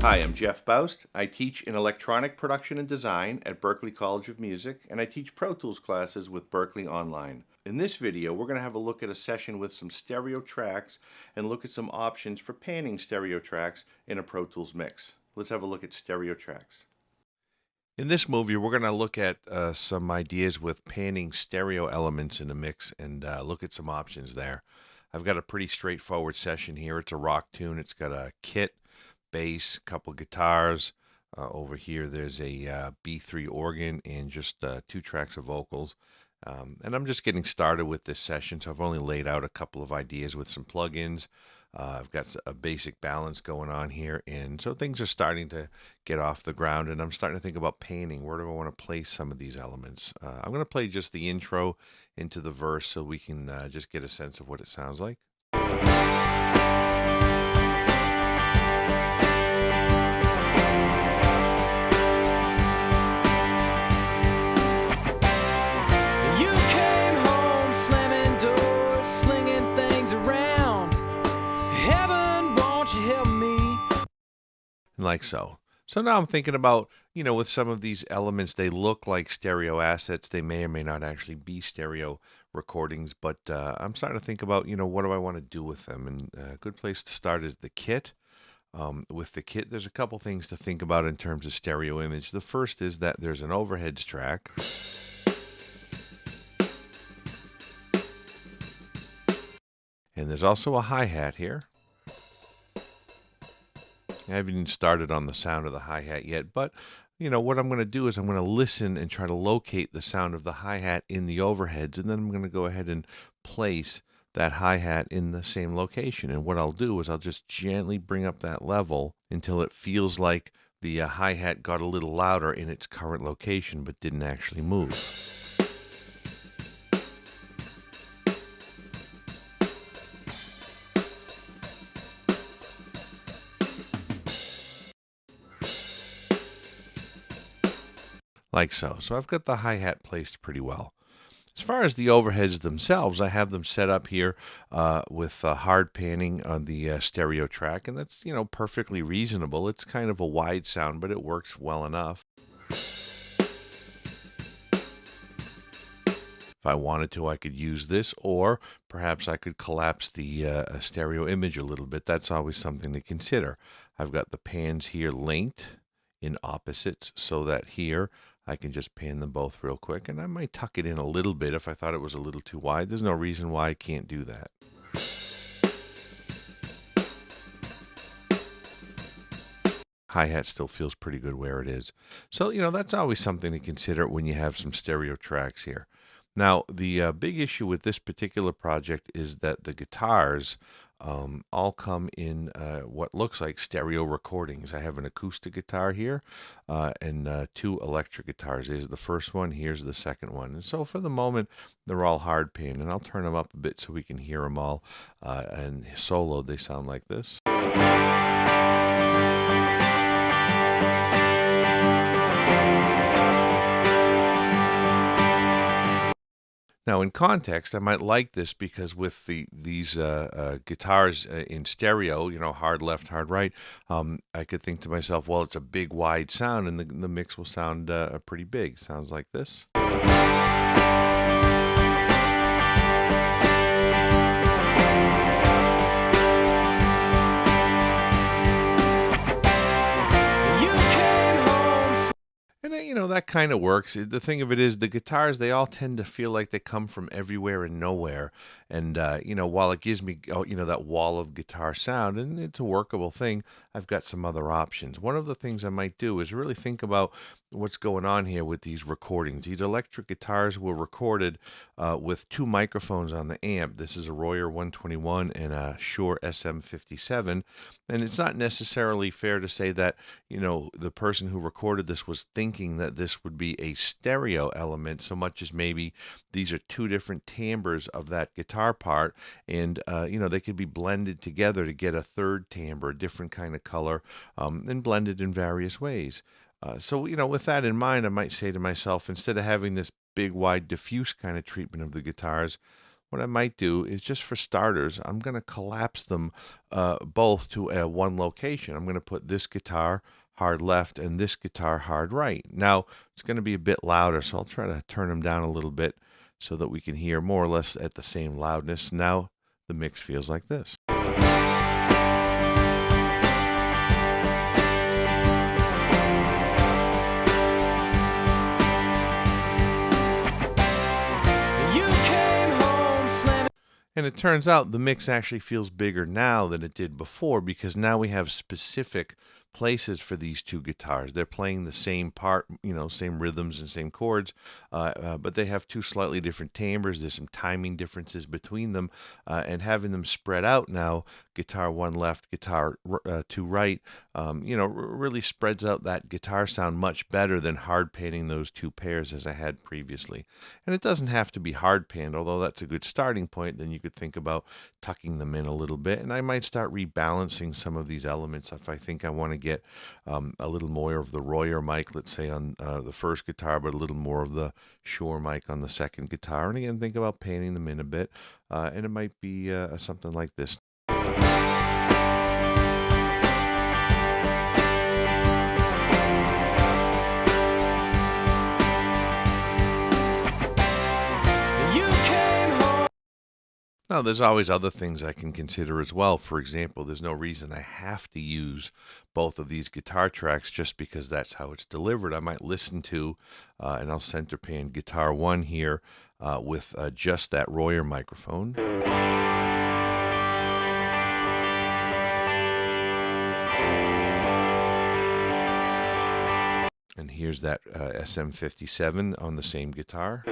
Hi, I'm Jeff Baust. I teach in electronic production and design at Berklee College of Music, and I teach Pro Tools classes with Berklee Online. In this video, we're going to have a look at a session with some stereo tracks and look at some options for panning stereo tracks in a Pro Tools mix. Let's have a look at stereo tracks. In this movie, we're going to look at some ideas with panning stereo elements in a mix and look at some options there. I've got a pretty straightforward session here. It's a rock tune. It's got a kit, bass, couple guitars. Over here, there's a B3 organ and just 2 tracks of vocals. And I'm just getting started with this session, so I've only laid out a couple of ideas with some plugins. I've got a basic balance going on here, and so things are starting to get off the ground, and I'm starting to think about panning. Where do I want to place some of these elements? I'm going to play just the intro into the verse so we can just get a sense of what it sounds like. Like so. So now I'm thinking about, with some of these elements, they look like stereo assets. They may or may not actually be stereo recordings, but I'm starting to think about, what do I want to do with them? And a good place to start is the kit. With the kit, there's a couple things to think about in terms of stereo image. The first is that there's an overheads track. And there's also a hi-hat here. I haven't even started on the sound of the hi-hat yet, but what I'm going to do is I'm going to listen and try to locate the sound of the hi-hat in the overheads, and then I'm going to go ahead and place that hi-hat in the same location. And what I'll do is I'll just gently bring up that level until it feels like the hi-hat got a little louder in its current location but didn't actually move. Like so. So I've got the hi-hat placed pretty well. As far as the overheads themselves, I have them set up here with hard panning on the stereo track, and that's, perfectly reasonable. It's kind of a wide sound, but it works well enough. If I wanted to, I could use this, or perhaps I could collapse the stereo image a little bit. That's always something to consider. I've got the pans here linked in opposites so that here I can just pan them both real quick, and I might tuck it in a little bit if I thought it was a little too wide. There's no reason why I can't do that. Hi-hat still feels pretty good where it is. So, that's always something to consider when you have some stereo tracks here. Now, the big issue with this particular project is that the guitars all come in what looks like stereo recordings. I have an acoustic guitar here and 2 electric guitars. Here's the first one, here's the second one. And so for the moment, they're all hard pan, and I'll turn them up a bit so we can hear them all. And solo, they sound like this. Now, in context, I might like this because with these guitars in stereo, hard left, hard right, I could think to myself, well, it's a big, wide sound, and the mix will sound pretty big. Sounds like this. And that kind of works. The thing of it is, the guitars, they all tend to feel like they come from everywhere and nowhere. And, while it gives me, that wall of guitar sound, and it's a workable thing, I've got some other options. One of the things I might do is really think about what's going on here with these recordings. These electric guitars were recorded with 2 microphones on the amp. This is a Royer 121 and a Shure SM57. And it's not necessarily fair to say that, the person who recorded this was thinking that this would be a stereo element so much as maybe these are 2 different timbres of that guitar part, and they could be blended together to get a third timbre, a different kind of color, and blended in various ways. So with that in mind, I might say to myself, instead of having this big, wide, diffuse kind of treatment of the guitars, what I might do is, just for starters, I'm going to collapse them both to one location. I'm going to put this guitar hard left and this guitar hard right. Now, it's going to be a bit louder, so I'll try to turn them down a little bit so that we can hear more or less at the same loudness. Now, the mix feels like this. And it turns out the mix actually feels bigger now than it did before, because now we have specific places for these two guitars. They're playing the same part, same rhythms and same chords, but they have two slightly different timbres. There's some timing differences between them, and having them spread out now, guitar one left, guitar two right, really spreads out that guitar sound much better than hard panning those two pairs as I had previously. And it doesn't have to be hard panned, although that's a good starting point. Then you could think about tucking them in a little bit, and I might start rebalancing some of these elements if I think I want to get a little more of the Royer mic, let's say, on the first guitar, but a little more of the Shure mic on the second guitar. And again, think about panning them in a bit, and it might be something like this. Now, there's always other things I can consider as well. For example, there's no reason I have to use both of these guitar tracks just because that's how it's delivered. I might listen to, and I'll center pan guitar one here with just that Royer microphone. And here's that SM57 on the same guitar.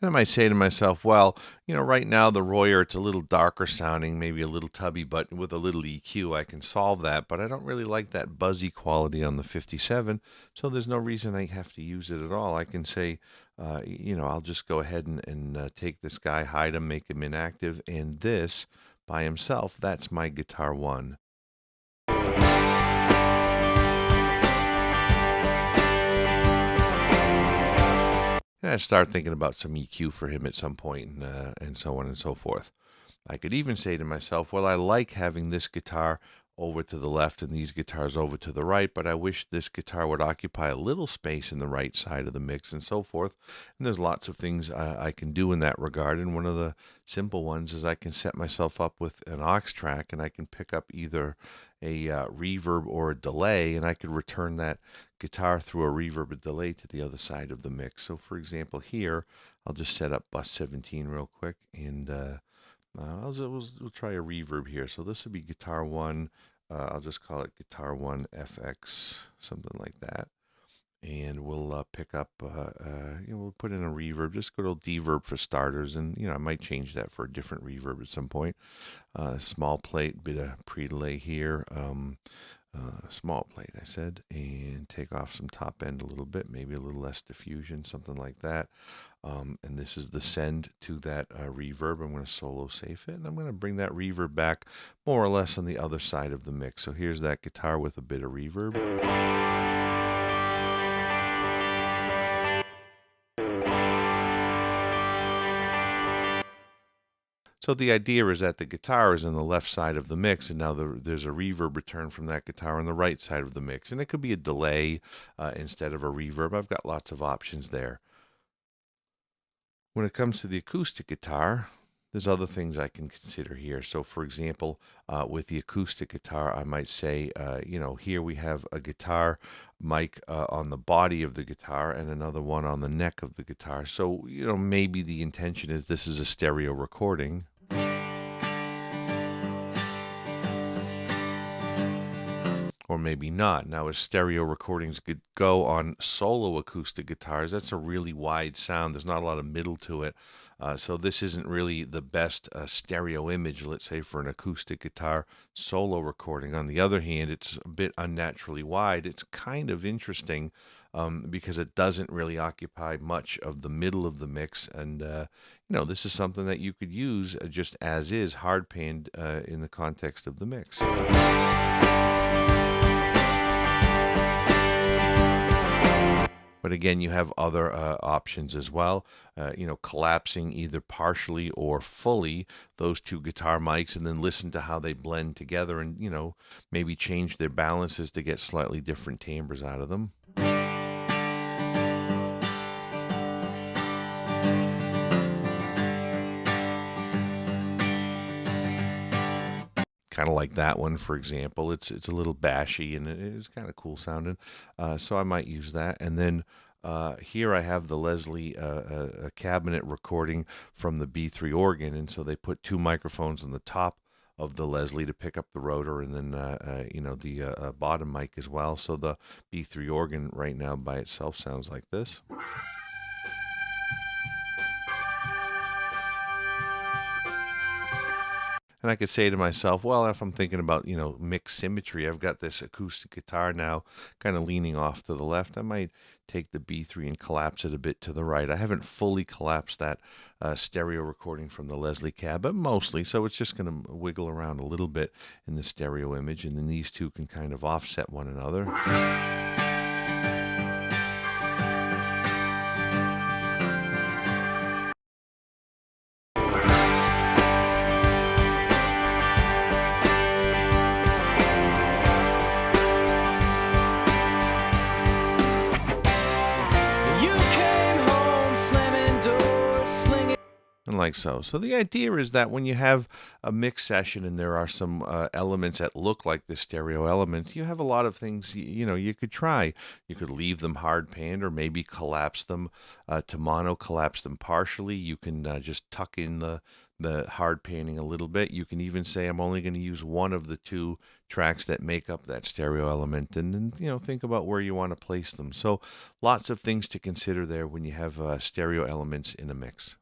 And I might say to myself, well, right now the Royer, it's a little darker sounding, maybe a little tubby, but with a little EQ, I can solve that. But I don't really like that buzzy quality on the 57, so there's no reason I have to use it at all. I can say, I'll just go ahead and take this guy, hide him, make him inactive, and this by himself, that's my guitar one. And I start thinking about some EQ for him at some point, and so on and so forth. I could even say to myself, well, I like having this guitar over to the left and these guitars over to the right, but I wish this guitar would occupy a little space in the right side of the mix, and so forth. And there's lots of things I can do in that regard. And one of the simple ones is I can set myself up with an aux track, and I can pick up either a reverb or a delay, and I could return that guitar through a reverb or delay to the other side of the mix. So for example, here, I'll just set up bus 17 real quick, and we'll try a reverb here. So this would be guitar one. I'll just call it guitar one FX, something like that. And we'll pick up, we'll put in a reverb, just good old deverb for starters. And, I might change that for a different reverb at some point. Small plate, bit of pre-delay here. Small plate, I said, and take off some top end a little bit, maybe a little less diffusion, something like that. And this is the send to that reverb. I'm going to solo safe it, and I'm going to bring that reverb back more or less on the other side of the mix. So here's that guitar with a bit of reverb. So the idea is that the guitar is on the left side of the mix, and now there's a reverb return from that guitar on the right side of the mix. And it could be a delay instead of a reverb. I've got lots of options there. When it comes to the acoustic guitar, there's other things I can consider here. So for example, with the acoustic guitar, I might say, here we have a guitar mic on the body of the guitar and another one on the neck of the guitar. So, maybe the intention is this is a stereo recording. Or maybe not. Now, as stereo recordings could go on solo acoustic guitars, that's a really wide sound. There's not a lot of middle to it. So this isn't really the best stereo image, let's say, for an acoustic guitar solo recording. On the other hand, it's a bit unnaturally wide. It's kind of interesting because it doesn't really occupy much of the middle of the mix. And, this is something that you could use just as is, hard panned in the context of the mix. But again, you have other options as well. Collapsing either partially or fully those two guitar mics, and then listen to how they blend together, and maybe change their balances to get slightly different timbres out of them. Kind of like that one, for example. It's a little bashy and it is kind of cool sounding, so I might use that. And then here I have the Leslie a cabinet recording from the B3 organ, and so they put two microphones on the top of the Leslie to pick up the rotor, and then the bottom mic as well. So the B3 organ right now by itself sounds like this. And I could say to myself, well, if I'm thinking about, mixed symmetry, I've got this acoustic guitar now kind of leaning off to the left. I might take the B3 and collapse it a bit to the right. I haven't fully collapsed that stereo recording from the Leslie cab, but mostly. So it's just going to wiggle around a little bit in the stereo image, and then these two can kind of offset one another. And like so. So the idea is that when you have a mix session and there are some elements that look like the stereo elements, you have a lot of things you could try. You could leave them hard panned, or maybe collapse them to mono, collapse them partially. You can just tuck in the hard panning a little bit. You can even say, I'm only going to use one of the two tracks that make up that stereo element, and then think about where you want to place them. So lots of things to consider there when you have stereo elements in a mix.